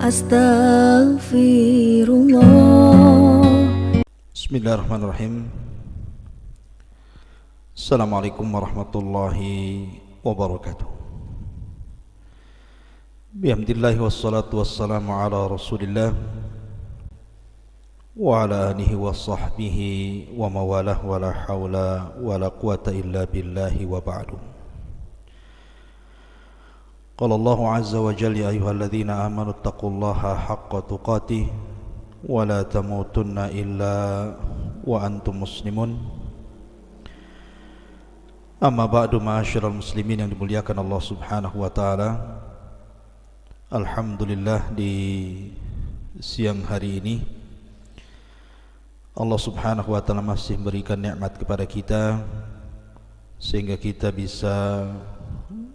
Astaghfirullah. Bismillahirrahmanirrahim. Assalamualaikum warahmatullahi wabarakatuh. Bihamdillahi wassalatu wassalamu ala rasulillah wa ala alihi wa sahbihi wa mawalah wa la hawla wa la quwata illa billahi wa ba'du. Qala Allahu azza wa jalla ya ayyuhalladzina amanu taqullaha haqqa tuqatih wa la tamutunna illa wa antum muslimun. Amma ba'du, ma'asyiral muslimin yang dimuliakan Allah Subhanahu wa taala. Alhamdulillah, di siang hari ini Allah Subhanahu wa taala masih memberikan nikmat kepada kita sehingga kita bisa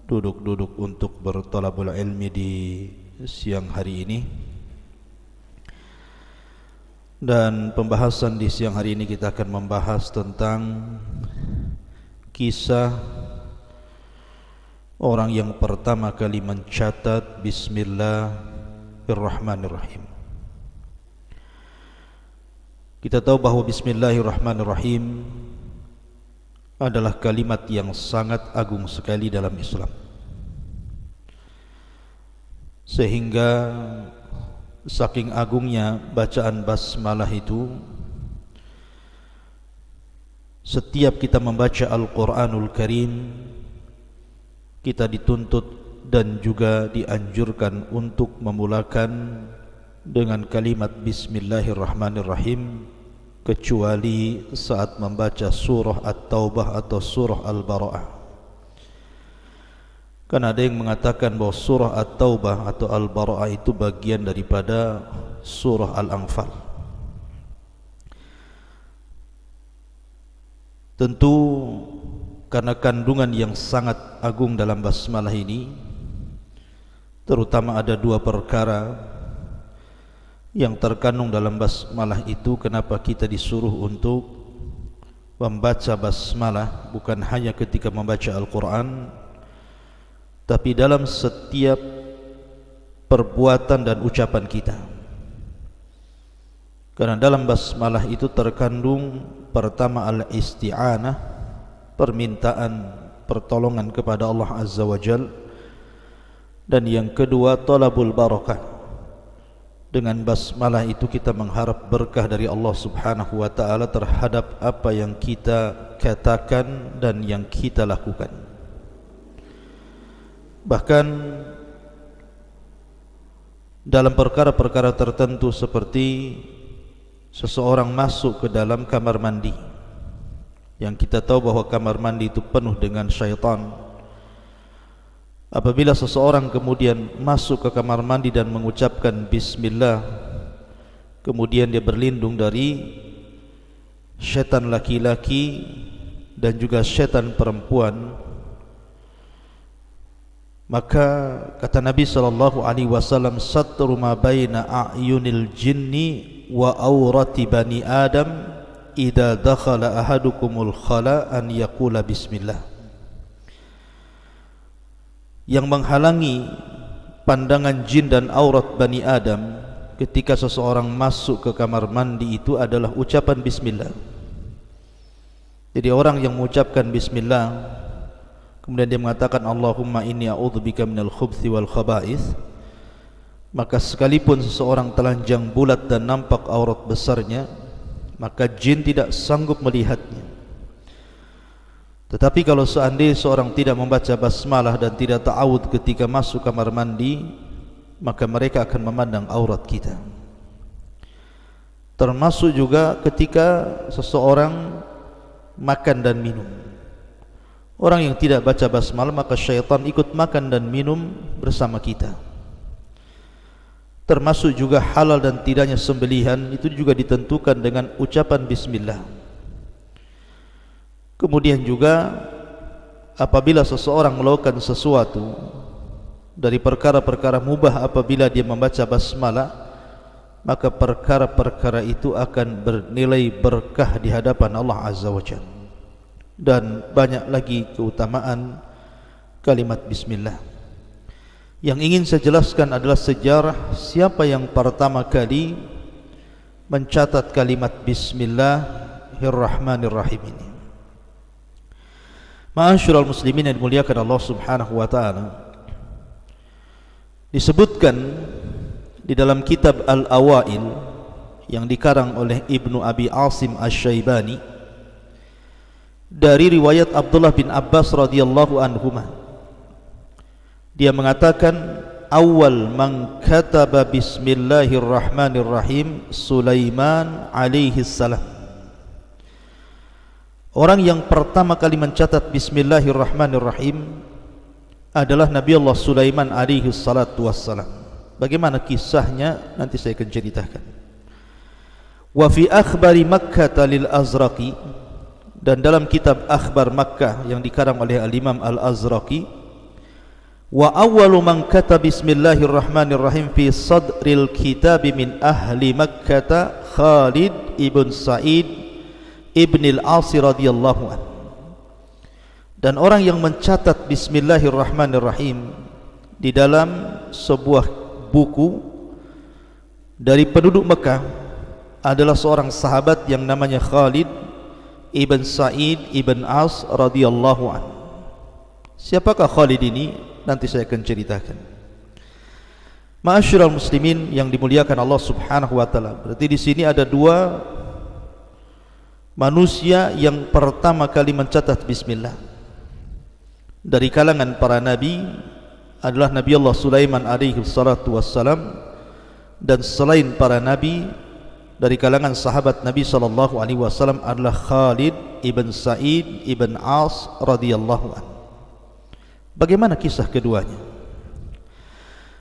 duduk-duduk untuk berthalabul ilmi di siang hari ini. Dan pembahasan di siang hari ini kita akan membahas tentang kisah orang yang pertama kali mencatat Bismillahirrahmanirrahim. Kita tahu bahwa Bismillahirrahmanirrahim adalah kalimat yang sangat agung sekali dalam Islam, sehingga saking agungnya bacaan basmalah itu, setiap kita membaca Al-Quranul Karim, kita dituntut dan juga dianjurkan untuk memulakan dengan kalimat Bismillahirrahmanirrahim, kecuali saat membaca surah At-Taubah atau surah Al-Bara'ah. Karena ada yang mengatakan bahwa surah At-Taubah atau Al-Bara'ah itu bagian daripada surah Al-Anfal. Tentu karena kandungan yang sangat agung dalam basmalah ini, terutama ada dua perkara yang terkandung dalam basmalah itu, kenapa kita disuruh untuk membaca basmalah bukan hanya ketika membaca Al-Quran, tapi dalam setiap perbuatan dan ucapan kita. Karena dalam basmalah itu terkandung pertama al-isti'anah, permintaan pertolongan kepada Allah Azza wa Jal, dan yang kedua talabul barakah. Dengan basmalah itu kita mengharap berkah dari Allah Subhanahu wa taala terhadap apa yang kita katakan dan yang kita lakukan. Bahkan dalam perkara-perkara tertentu, seperti seseorang masuk ke dalam kamar mandi, yang kita tahu bahwa kamar mandi itu penuh dengan syaitan. Apabila seseorang kemudian masuk ke kamar mandi dan mengucapkan Bismillah, kemudian dia berlindung dari syaitan laki-laki dan juga syaitan perempuan, maka kata Nabi SAW, satru ma baina a'yunil jinni wa awrati bani Adam idza dakhala ahadukumul khala an yaqula Bismillah. Yang menghalangi pandangan jin dan aurat Bani Adam ketika seseorang masuk ke kamar mandi itu adalah ucapan Bismillah. Jadi orang yang mengucapkan Bismillah kemudian dia mengatakan Allahumma inni a'udzubika minal khubthi wal khaba'ith, maka sekalipun seseorang telanjang bulat dan nampak aurat besarnya, maka jin tidak sanggup melihatnya. Tetapi kalau seandainya seorang tidak membaca basmalah dan tidak ta'awud ketika masuk kamar mandi, maka mereka akan memandang aurat kita. Termasuk juga ketika seseorang makan dan minum. Orang yang tidak baca basmalah, maka syaitan ikut makan dan minum bersama kita. Termasuk juga halal dan tidaknya sembelihan itu juga ditentukan dengan ucapan Bismillah. Kemudian juga apabila seseorang melakukan sesuatu dari perkara-perkara mubah, apabila dia membaca basmalah, maka perkara-perkara itu akan bernilai berkah di hadapan Allah Azza wa Jalla. Dan banyak lagi keutamaan kalimat Bismillah. Yang ingin saya jelaskan adalah sejarah siapa yang pertama kali mencatat kalimat Bismillahirrahmanirrahim ini. Ma'asyiral muslimin yang dimuliakan Allah Subhanahu wa taala, disebutkan di dalam kitab Al-Awail yang dikarang oleh Ibnu Abi Asim Asy-Syaibani dari riwayat Abdullah bin Abbas radhiyallahu anhuma, dia mengatakan awal man kataba bismillahirrahmanirrahim Sulaiman alaihi salam. Orang yang pertama kali mencatat bismillahirrahmanirrahim adalah Nabi Allah Sulaiman alaihi salatu wassalam. Bagaimana kisahnya nanti saya akan ceritakan. Wa fi akhbari Makkah lil Azraqi, dan dalam kitab Akhbar Makkah yang dikarang oleh Al-Imam Al-Azraqi, wa awwalu man kataba bismillahirrahmanirrahim fi sadril kitab min ahli Makkah Khalid ibn Sa'id ibn al-As radhiyallahu an. Dan orang yang mencatat bismillahirrahmanirrahim di dalam sebuah buku dari penduduk Mekah adalah seorang sahabat yang namanya Khalid ibn Sa'id ibn As radhiyallahu an. Siapakah Khalid ini? Nanti saya akan ceritakan. Ma'asyiral muslimin yang dimuliakan Allah Subhanahu wa taala. Berarti di sini ada dua manusia yang pertama kali mencatat bismillah. Dari kalangan para nabi adalah Nabi Allah Sulaiman alaihi salatu wassalam, dan selain para nabi dari kalangan sahabat Nabi sallallahu alaihi wasallam adalah Khalid ibn Sa'id ibn As radhiyallahu anhu. Bagaimana kisah keduanya?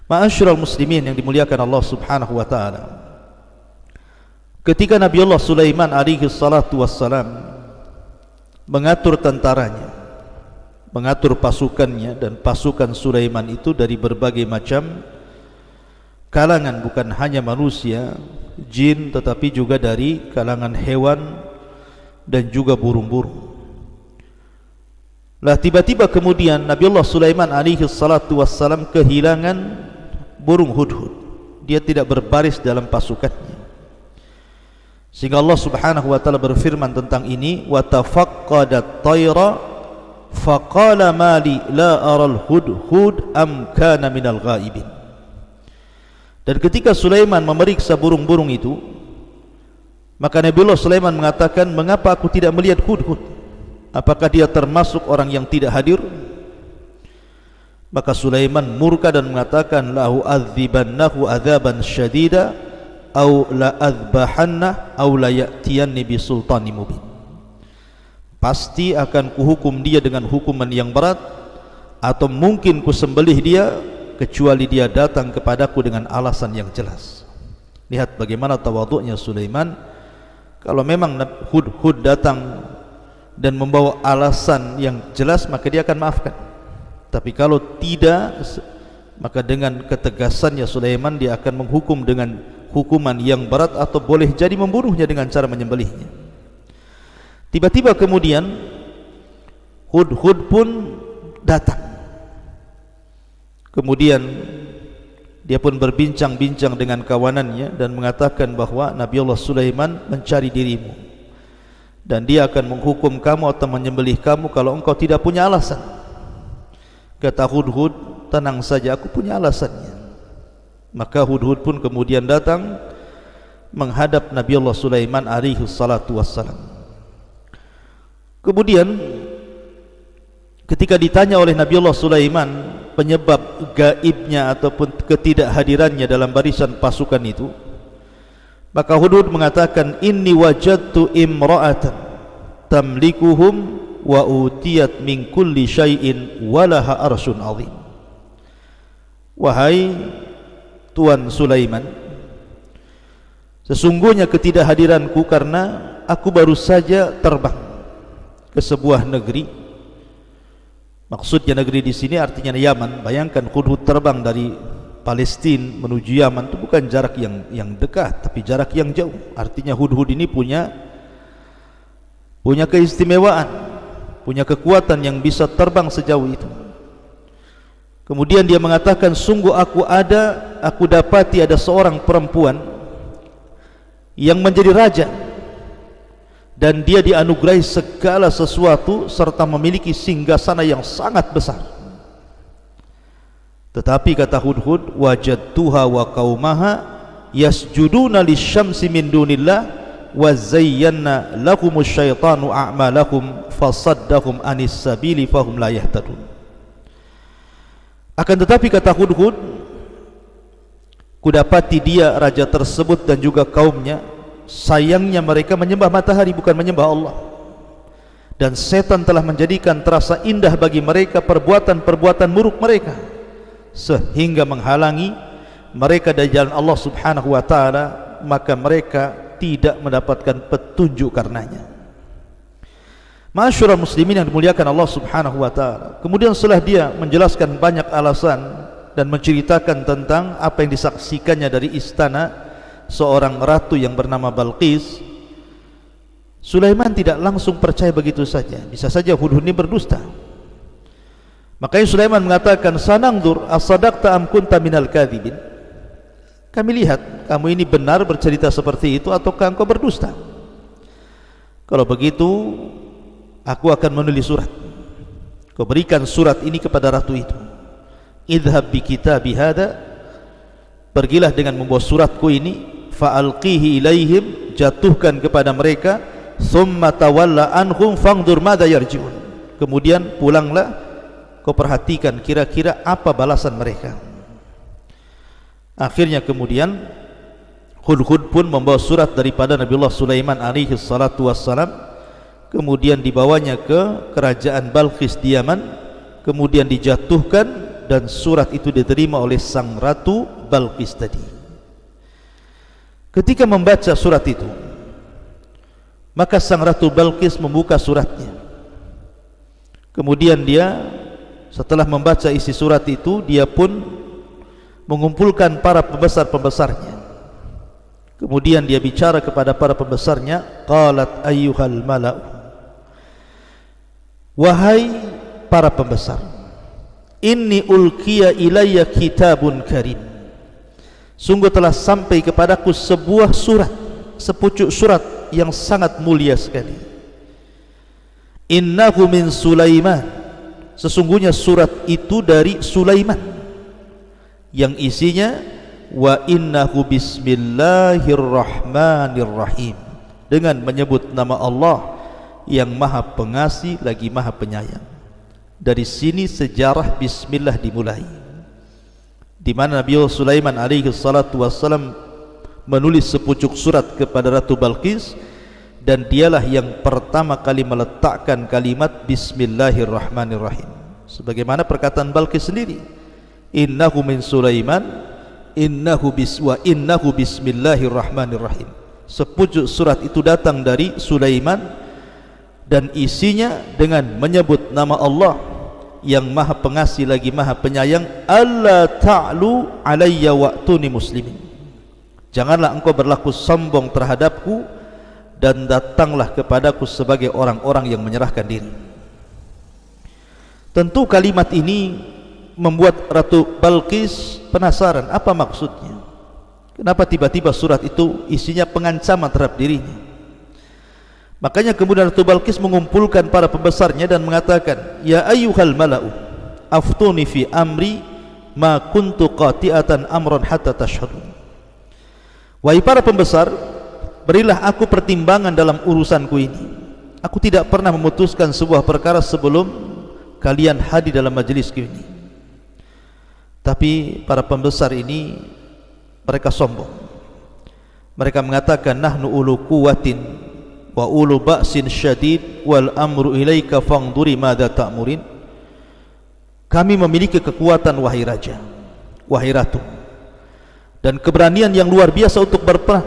Ma'asyiral muslimin yang dimuliakan Allah Subhanahu wa taala, ketika Nabi Allah Sulaiman alaihi salatu wassalam mengatur tentaranya, mengatur pasukannya, dan pasukan Sulaiman itu dari berbagai macam kalangan, bukan hanya manusia, jin, tetapi juga dari kalangan hewan dan juga burung-burung. Lah tiba-tiba kemudian Nabi Allah Sulaiman alaihi salatu wassalam kehilangan burung hudhud. Dia tidak berbaris dalam pasukannya, sehingga Allah Subhanahu wa taala berfirman tentang ini, wa tafaqqadat tayra faqala mali la aral hudhud am kana minal ghaibin. Dan ketika Sulaiman memeriksa burung-burung itu, maka Nabi Allah Sulaiman mengatakan, mengapa aku tidak melihat hudhud? Apakah dia termasuk orang yang tidak hadir? Maka Sulaiman murka dan mengatakan, lahu adzibannahu adzaban syadida au la adzbahanna au la ya'tiyanni bisultanin mubin. Pasti akan kuhukum dia dengan hukuman yang berat, atau mungkin kusembelih dia kecuali dia datang kepadaku dengan alasan yang jelas. Lihat bagaimana tawadhu'nya Sulaiman. Kalau memang hudhud datang dan membawa alasan yang jelas, maka dia akan maafkan. Tapi kalau tidak, maka dengan ketegasannya Sulaiman, dia akan menghukum dengan hukuman yang berat, atau boleh jadi membunuhnya dengan cara menyembelihnya. Tiba-tiba kemudian hudhud pun datang. Kemudian dia pun berbincang-bincang dengan kawanannya dan mengatakan bahwa Nabi Allah Sulaiman mencari dirimu, dan dia akan menghukum kamu atau menyembelih kamu kalau engkau tidak punya alasan. Kata hudhud, tenang saja, aku punya alasannya. Maka hudhud pun kemudian datang menghadap Nabi Allah Sulaiman alaihi salatu wassalam. Kemudian ketika ditanya oleh Nabi Allah Sulaiman penyebab gaibnya ataupun ketidakhadirannya dalam barisan pasukan itu, maka hudhud mengatakan, inni wajadtu imra'atan tamlikuhum wa utiyat min kulli syai'in walaha arsyun azim. Wahai Tuan Sulaiman, sesungguhnya ketidakhadiranku karena aku baru saja terbang ke sebuah negeri. Maksudnya negeri di sini artinya Yaman. Bayangkan hudhud terbang dari Palestina menuju Yaman, itu bukan jarak yang dekat, tapi jarak yang jauh. Artinya hudhud ini punya keistimewaan, punya kekuatan yang bisa terbang sejauh itu. Kemudian dia mengatakan, sungguh aku dapati ada seorang perempuan yang menjadi raja, dan dia dianugerahi segala sesuatu serta memiliki singgasana yang sangat besar. Tetapi kata Hudhud, wajadtuha wa qaumaha yasjuduna lisyamsi min dunillah wa zayyana lahumus syaitanu a'malahum fasaddahum anis sabili fahum la yahtadun. Akan tetapi kata Hudhud, kudapati dia raja tersebut dan juga kaumnya, sayangnya mereka menyembah matahari bukan menyembah Allah, dan setan telah menjadikan terasa indah bagi mereka perbuatan-perbuatan buruk mereka, sehingga menghalangi mereka dari jalan Allah subhanahu wa ta'ala, maka mereka tidak mendapatkan petunjuk karenanya. Ma'asyiral muslimin yang dimuliakan Allah subhanahu wa ta'ala, kemudian setelah dia menjelaskan banyak alasan dan menceritakan tentang apa yang disaksikannya dari istana seorang ratu yang bernama Balqis, Sulaiman tidak langsung percaya begitu saja. Bisa saja Hudhud ini berdusta. Makanya Sulaiman mengatakan, sanangdur as-sadaqta am kunta minal kadhibin. Kami lihat kamu ini benar bercerita seperti itu ataukah engkau berdusta. Kalau begitu aku akan menulis surat. Kau berikan surat ini kepada ratu itu. Idhab bi kitabi hada, pergilah dengan membawa suratku ini, fa'alqihi ilaihim, jatuhkan kepada mereka, thumma tawalla anhum fangdur madza yarji'un. Kemudian pulanglah, kau perhatikan kira-kira apa balasan mereka. Akhirnya kemudian Hudhud pun membawa surat daripada Nabiullah Sulaiman alaihi salatu wassalam, kemudian dibawanya ke kerajaan Balqis di Yaman, kemudian dijatuhkan, dan surat itu diterima oleh sang ratu Balqis tadi. Ketika membaca surat itu, maka sang ratu Balqis membuka suratnya. Kemudian dia setelah membaca isi surat itu, dia pun mengumpulkan para pembesar-pembesarnya. Kemudian dia bicara kepada para pembesarnya, qalat ayyuhal mala'u, wahai para pembesar, inni ulqiya ilayya kitabun karim, sungguh telah sampai kepadaku sebuah surat, sepucuk surat yang sangat mulia sekali. Innahu min Sulaiman, sesungguhnya surat itu dari Sulaiman, yang isinya wa innahu bismillahirrahmanirrahim, dengan menyebut nama Allah yang maha pengasih lagi maha penyayang. Dari sini sejarah bismillah dimulai, di mana Nabi Sulaiman alaihi salatu wassalam menulis sepucuk surat kepada Ratu Balqis, dan dialah yang pertama kali meletakkan kalimat bismillahirrahmanirrahim, sebagaimana perkataan Balqis sendiri, innahu min Sulaiman innahu bismillahirrahmanirrahim. Sepucuk surat itu datang dari Sulaiman dan isinya dengan menyebut nama Allah yang maha pengasih lagi maha penyayang. Alla ta'lu alayya wa'tuni muslimin, janganlah engkau berlaku sombong terhadapku dan datanglah kepadaku sebagai orang-orang yang menyerahkan diri. Tentu kalimat ini membuat Ratu Balqis penasaran, apa maksudnya? Kenapa tiba-tiba surat itu isinya pengancaman terhadap dirinya? Makanya kemudian Ratu Balqis mengumpulkan para pembesarnya dan mengatakan, ya ayyuhal mala'u aftuni fi amri ma kuntu qati'atan amran hatta tashhadun. Wahai para pembesar, berilah aku pertimbangan dalam urusanku ini. Aku tidak pernah memutuskan sebuah perkara sebelum kalian hadir dalam majelisku ini. Tapi para pembesar ini mereka sombong. Mereka mengatakan, nahnu ulu quwwatin wa ulu ba'sin syadid wal amru ilaika fangduri madza ta'murin. Kami memiliki kekuatan wahai raja, wahai ratu, dan keberanian yang luar biasa untuk berperang.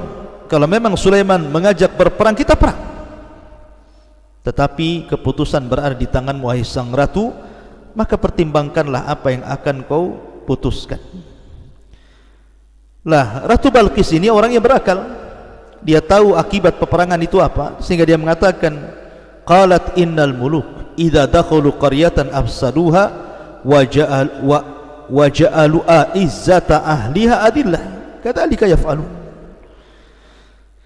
Kalau memang Sulaiman mengajak berperang, kita perang. Tetapi keputusan berada di tanganmu wahai sang ratu, maka pertimbangkanlah apa yang akan kau putuskan. Lah, Ratu Balqis ini orang yang berakal. Dia tahu akibat peperangan itu apa, sehingga dia mengatakan, qalat innal muluk idza dakhalu qaryatan afsaduha wa wa ja'alu a'izzata ahliha adillah kadzalika yaf'alun.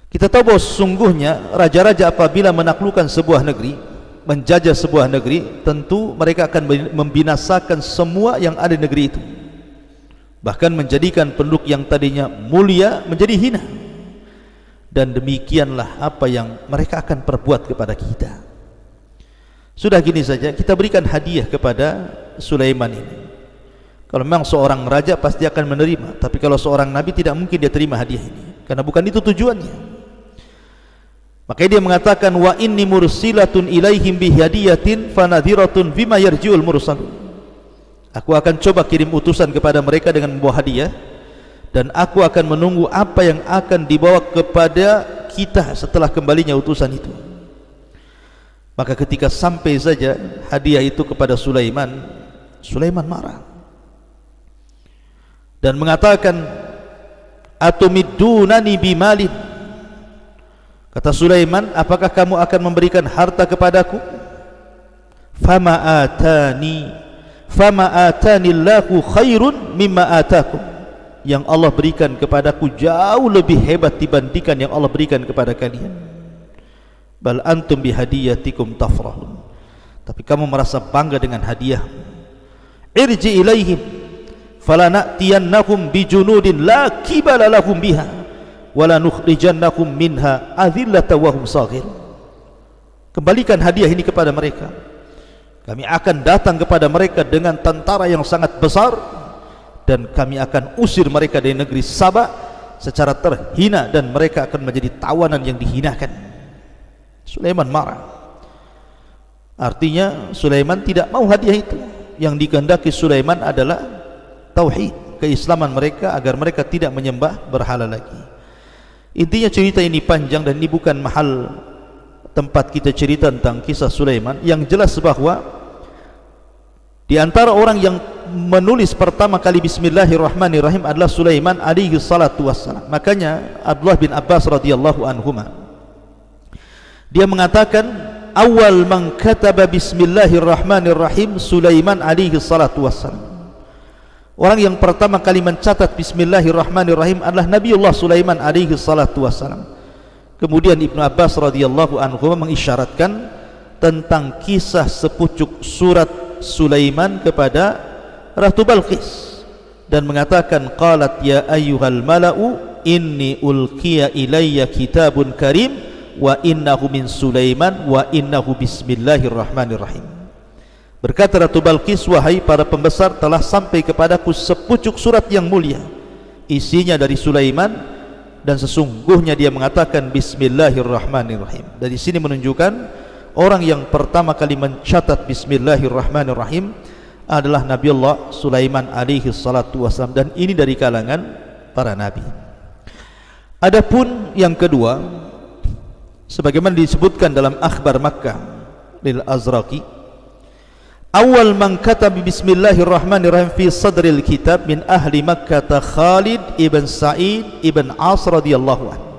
Kita tahu bahwa sesungguhnya raja-raja apabila menaklukkan sebuah negeri, menjajah sebuah negeri, tentu mereka akan membinasakan semua yang ada di negeri itu, bahkan menjadikan penduduk yang tadinya mulia menjadi hina. Dan demikianlah apa yang mereka akan perbuat kepada kita. Sudah gini saja, kita berikan hadiah kepada Sulaiman ini. Kalau memang seorang raja pasti akan menerima, tapi kalau seorang nabi tidak mungkin dia terima hadiah ini, karena bukan itu tujuannya. Makanya dia mengatakan, wa inni mursilatun ilaihim bihadiyatin fanadhiratun bima yarji'ul mursalun. Aku akan coba kirim utusan kepada mereka dengan membawa hadiah, dan aku akan menunggu apa yang akan dibawa kepada kita setelah kembalinya utusan itu. Maka ketika sampai saja hadiah itu kepada Sulaiman, Sulaiman marah dan mengatakan, atumiddunani bimalin. Kata Sulaiman, apakah kamu akan memberikan harta kepadaku? Fama atani Allahu khairun mimma atakum. Yang Allah berikan kepadaku jauh lebih hebat dibandingkan yang Allah berikan kepada kalian. Bal antum bihadiyatikum tafrahun. Tapi kamu merasa bangga dengan hadiah. Irji ilaihim falanatiyannahum bijunudin la kibala lahum biha wala nukhrijannahum minha adhillata wa hum saghir. Kembalikan hadiah ini kepada mereka. Kami akan datang kepada mereka dengan tentara yang sangat besar, dan kami akan usir mereka dari negeri Sabah secara terhina, dan mereka akan menjadi tawanan yang dihinakan. Sulaiman marah. Artinya Sulaiman tidak mau hadiah itu. Yang dikehendaki Sulaiman adalah tauhid, keislaman mereka, agar mereka tidak menyembah berhala lagi. Intinya cerita ini panjang dan ini bukan mahal tempat kita cerita tentang kisah Sulaiman. Yang jelas bahwa di antara orang yang menulis pertama kali Bismillahirrahmanirrahim adalah Sulaiman alaihi salatu wassalam. Makanya Abdullah bin Abbas radhiyallahu anhuma, dia mengatakan, awal man kataba Bismillahirrahmanirrahim Sulaiman alaihi salatu wassalam. Orang yang pertama kali mencatat Bismillahirrahmanirrahim adalah Nabiullah Sulaiman alaihi salatu wassalam. Kemudian Ibnu Abbas radhiyallahu anhuma mengisyaratkan tentang kisah sepucuk surat Sulaiman kepada Ratu Balqis, dan mengatakan, qalat ya ayyuhal mala'u inni ulqiya ilayya kitabun karim wa innahu min Sulaiman wa innahu bismillahirrahmanirrahim. Berkata Ratu Balqis, wahai para pembesar, telah sampai kepadaku sepucuk surat yang mulia, isinya dari Sulaiman, dan sesungguhnya dia mengatakan bismillahirrahmanirrahim. Dari sini menunjukkan orang yang pertama kali mencatat bismillahirrahmanirrahim adalah Nabiullah Sulaiman alaihi salatu wassalam, dan ini dari kalangan para nabi. Adapun yang kedua, sebagaimana disebutkan dalam akhbar Makkah lil Azraqi, awal man kataba bismillahirrahmanirrahim fi sadril kitab min ahli Makkah Khalid ibn Sa'id ibn As radhiyallahu anhu.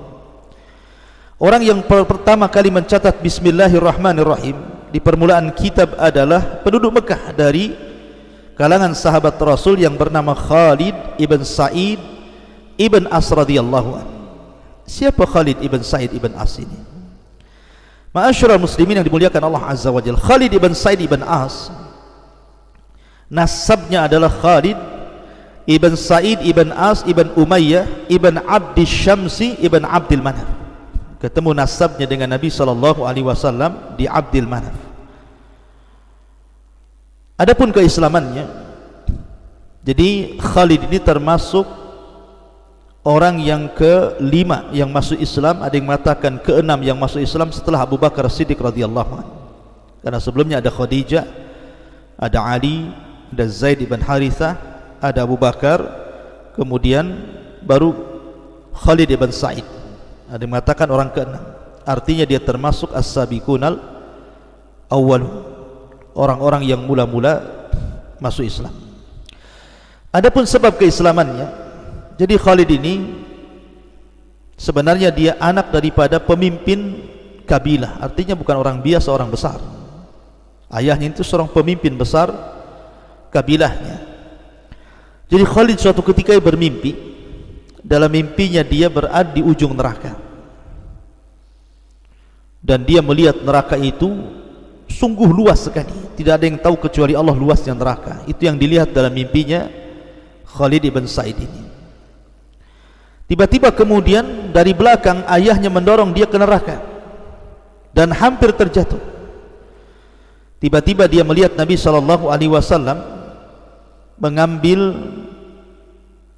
Orang yang pertama kali mencatat bismillahirrahmanirrahim di permulaan kitab adalah penduduk Mekah dari kalangan sahabat Rasul yang bernama Khalid ibn Sa'id ibn As radhiyallahu anhu. Siapa Khalid ibn Sa'id ibn As ini? Ma'asyiral muslimin yang dimuliakan Allah Azza wa Jalla, Khalid ibn Sa'id ibn As nasabnya adalah Khalid ibn Sa'id ibn As ibn Umayyah ibn Abdi Syamsi ibn Abdil Manaf. Ketemu nasabnya dengan Nabi SAW di Abdil Manaf. Adapun keislamannya, jadi Khalid ini termasuk orang yang kelima yang masuk Islam. Ada yang mengatakan keenam yang masuk Islam setelah Abu Bakar Siddiq radhiyallahu anhu. Karena sebelumnya ada Khadijah, ada Ali, ada Zaid ibn Harithah, ada Abu Bakar, kemudian baru Khalid ibn Sa'id. Ada yang mengatakan orang keenam. Artinya dia termasuk as-sabiqunal awwal, orang-orang yang mula-mula masuk Islam. Adapun sebab keislamannya, jadi Khalid ini sebenarnya dia anak daripada pemimpin kabilah. Artinya bukan orang biasa, orang besar. Ayahnya itu seorang pemimpin besar kabilahnya. Jadi Khalid suatu ketika bermimpi, dalam mimpinya dia berada di ujung neraka, dan dia melihat neraka itu sungguh luas sekali, tidak ada yang tahu kecuali Allah luasnya neraka. Itu yang dilihat dalam mimpinya Khalid ibn Sa'id ini. Tiba-tiba kemudian dari belakang ayahnya mendorong dia ke neraka dan hampir terjatuh. Tiba-tiba dia melihat Nabi SAW mengambil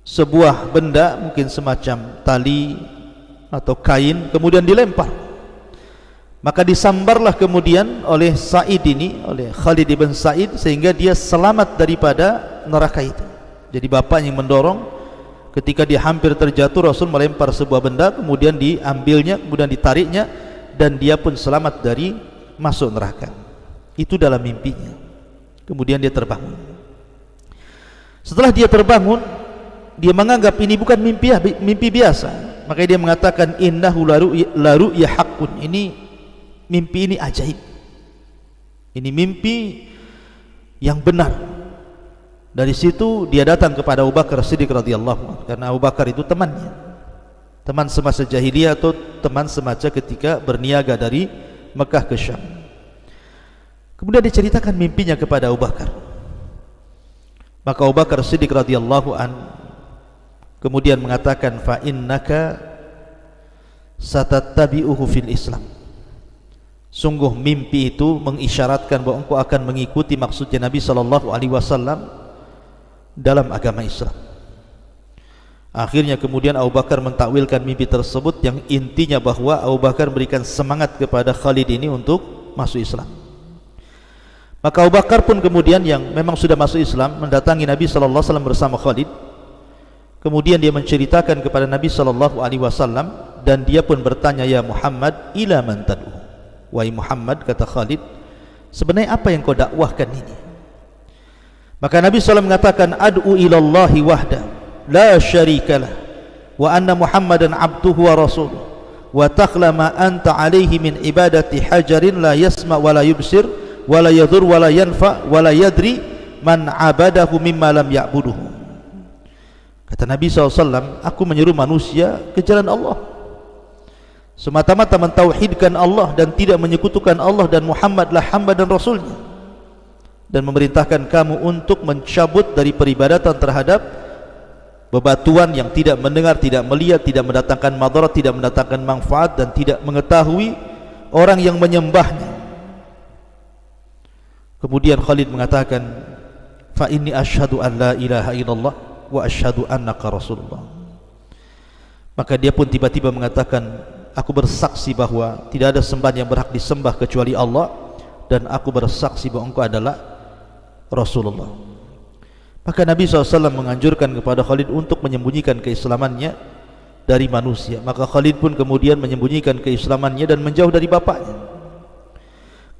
sebuah benda, mungkin semacam tali atau kain, kemudian dilempar. Maka disambarlah kemudian oleh Sa'id ini, oleh Khalid ibn Sa'id, sehingga dia selamat daripada neraka itu. Jadi bapaknya yang mendorong, ketika dia hampir terjatuh, Rasul melempar sebuah benda, kemudian diambilnya, kemudian ditariknya, dan dia pun selamat dari masuk neraka. Itu dalam mimpinya. Kemudian dia terbangun. Setelah dia terbangun, dia menganggap ini bukan mimpi biasa. Makanya dia mengatakan innahu laru ya haqqun. Ini mimpi ini ajaib. Ini mimpi yang benar. Dari situ dia datang kepada Abu Bakar Siddiq radhiyallahu anhu, karena Abu Bakar itu temannya, teman semasa jahiliyah atau teman semasa ketika berniaga dari Mekah ke Syam. Kemudian diceritakan mimpinya kepada Abu Bakar. Maka Abu Bakar Siddiq radhiyallahu anhu kemudian mengatakan, fa innaka satattabi'uhu fil Islam. Sungguh mimpi itu mengisyaratkan bahwa engkau akan mengikuti maksudnya Nabi SAW dalam agama Islam. Akhirnya kemudian Abu Bakar mentakwilkan mimpi tersebut, yang intinya bahwa Abu Bakar memberikan semangat kepada Khalid ini untuk masuk Islam. Maka Abu Bakar pun kemudian, yang memang sudah masuk Islam, mendatangi Nabi SAW bersama Khalid. Kemudian dia menceritakan kepada Nabi SAW, dan dia pun bertanya, ya Muhammad, ila man tad'u? Wahai Muhammad, kata Khalid, sebenarnya apa yang kau dakwahkan ini? Maka Nabi SAW mengatakan, ad'u ilallahi wahda la syarikalah, wa anna Muhammadan abduhu wa rasuluh, wa takhla ma anta alaihi min ibadati hajarin la yasma' wa la yubsir wa la yadhur wa la yanfa' wa la yadri man abadahu mimma lam ya'buduhu. Kata Nabi SAW, aku menyeru manusia ke jalan Allah, semata-mata mentauhidkan Allah dan tidak menyekutukan Allah, dan Muhammadlah hamba dan rasulnya, dan memerintahkan kamu untuk mencabut dari peribadatan terhadap bebatuan yang tidak mendengar, tidak melihat, tidak mendatangkan madarat, tidak mendatangkan manfaat, dan tidak mengetahui orang yang menyembahnya. Kemudian Khalid mengatakan, fa inni asyhadu an la ilaha illallah wa asyhadu annaka rasulullah. Maka dia pun tiba-tiba mengatakan, aku bersaksi bahwa tidak ada sembahan yang berhak disembah kecuali Allah, dan aku bersaksi bahwa engkau adalah Rasulullah. Maka Nabi SAW menganjurkan kepada Khalid untuk menyembunyikan keislamannya dari manusia. Maka Khalid pun kemudian menyembunyikan keislamannya dan menjauh dari bapaknya,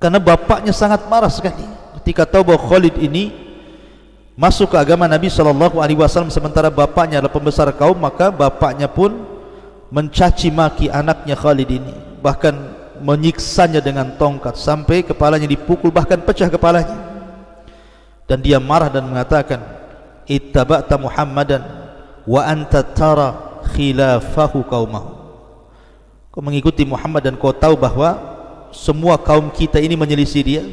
karena bapaknya sangat marah sekali ketika tahu bahwa Khalid ini masuk ke agama Nabi SAW, sementara bapaknya adalah pembesar kaum. Maka bapaknya pun mencaci maki anaknya Khalid ini, bahkan menyiksanya dengan tongkat sampai kepalanya dipukul, bahkan pecah kepalanya. Dan dia marah dan mengatakan, ittaba'ta Muhammadan wa anta tara khilafahu qaumahu. Kau mengikuti Muhammad dan kau tahu bahwa semua kaum kita ini menyelisih dia.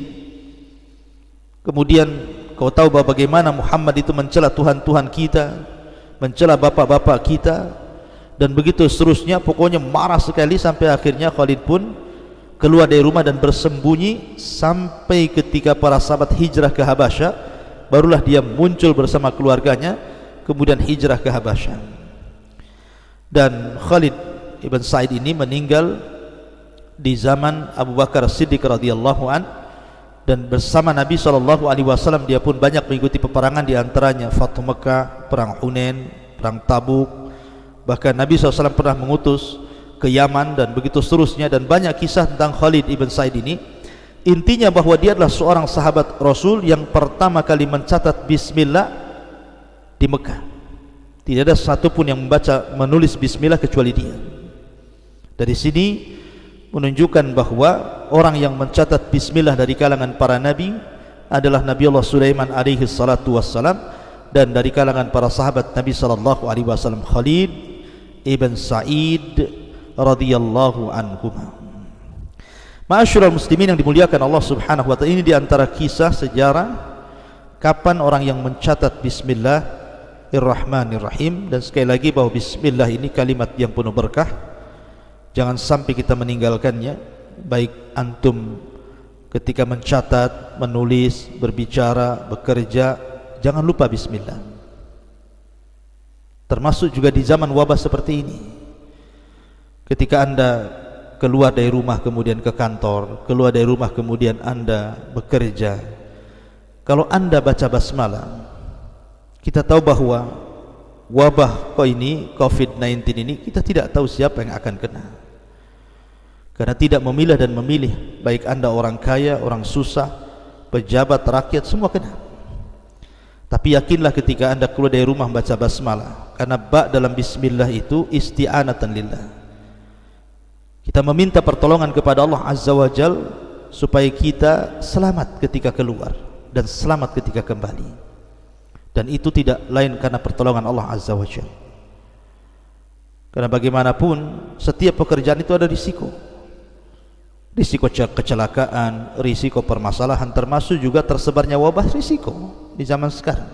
Kemudian kau tahu bahwa bagaimana Muhammad itu mencela Tuhan-Tuhan kita, mencela bapak-bapak kita, dan begitu seterusnya. Pokoknya marah sekali, sampai akhirnya Khalid pun keluar dari rumah dan bersembunyi sampai ketika para sahabat hijrah ke Habasyah, barulah dia muncul bersama keluarganya, kemudian hijrah ke Habasyah. Dan Khalid ibn Sa'id ini meninggal di zaman Abu Bakar Siddiq radhiyallahu an, dan bersama Nabi SAW dia pun banyak mengikuti peperangan, di antaranya Fathu Mekah, perang Hunain, perang Tabuk. Bahkan Nabi SAW pernah mengutus ke Yaman, dan begitu seterusnya. Dan banyak kisah tentang Khalid ibn Sa'id ini. Intinya bahwa dia adalah seorang sahabat Rasul yang pertama kali mencatat bismillah di Mekah. Tidak ada satupun yang menulis bismillah kecuali dia. Dari sini menunjukkan bahwa orang yang mencatat bismillah dari kalangan para nabi adalah Nabi Allah Sulaiman alaihi salatu wassalam, dan dari kalangan para sahabat Nabi sallallahu alaihi wasallam Khalid ibn Sa'id radhiyallahu anhuma. Ma'asyiral muslimin yang dimuliakan Allah Subhanahu wa taala, ini di antara kisah sejarah kapan orang yang mencatat bismillahirrahmanirrahim. Dan sekali lagi bahwa bismillah ini kalimat yang penuh berkah, jangan sampai kita meninggalkannya, baik antum ketika mencatat, menulis, berbicara, bekerja, jangan lupa bismillah. Termasuk juga di zaman wabah seperti ini, ketika anda keluar dari rumah kemudian ke kantor, keluar dari rumah kemudian anda bekerja, kalau anda baca basmalah, kita tahu bahwa wabah ini COVID-19 ini kita tidak tahu siapa yang akan kena, karena tidak memilah dan memilih, baik anda orang kaya, orang susah, pejabat, rakyat, semua kena. Tapi yakinlah ketika anda keluar dari rumah membaca basmalah, karena ba dalam bismillah itu isti'anatan lillah. Kita meminta pertolongan kepada Allah Azza wa Jal supaya kita selamat ketika keluar dan selamat ketika kembali. Dan itu tidak lain karena pertolongan Allah Azza wa Jal. Karena bagaimanapun setiap pekerjaan itu ada risiko. Risiko kecelakaan, risiko permasalahan, termasuk juga tersebarnya wabah, risiko di zaman sekarang.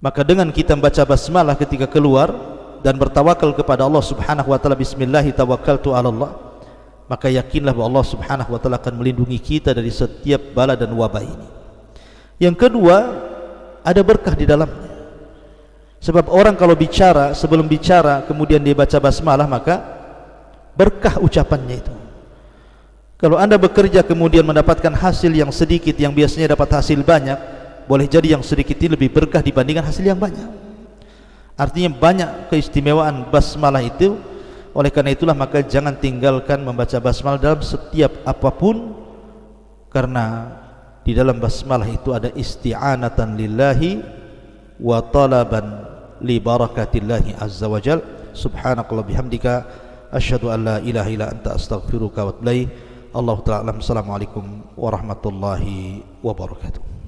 Maka dengan kita membaca basmalah ketika keluar dan bertawakal kepada Allah Subhanahu wa taala, bismillahi tawakkaltu 'ala Allah, maka yakinlah bahwa Allah Subhanahu wa taala akan melindungi kita dari setiap bala dan wabah ini. Yang kedua, ada berkah di dalamnya. Sebab orang kalau bicara, sebelum bicara kemudian dia baca basmalah, maka berkah ucapannya itu. Kalau anda bekerja kemudian mendapatkan hasil yang sedikit, yang biasanya dapat hasil banyak, boleh jadi yang sedikit ini lebih berkah dibandingkan hasil yang banyak. Artinya banyak keistimewaan basmalah itu. Oleh karena itulah maka jangan tinggalkan membaca basmalah dalam setiap apapun, karena di dalam basmalah itu ada isti'anatan lillahi wa talaban li barakatillahi azza wa jal. Subhanakallah bihamdika asyhadu an la ilaha illa anta astaghfiruka wa atubu ilaik. Allah Ta'ala. Assalamualaikum warahmatullahi wabarakatuh.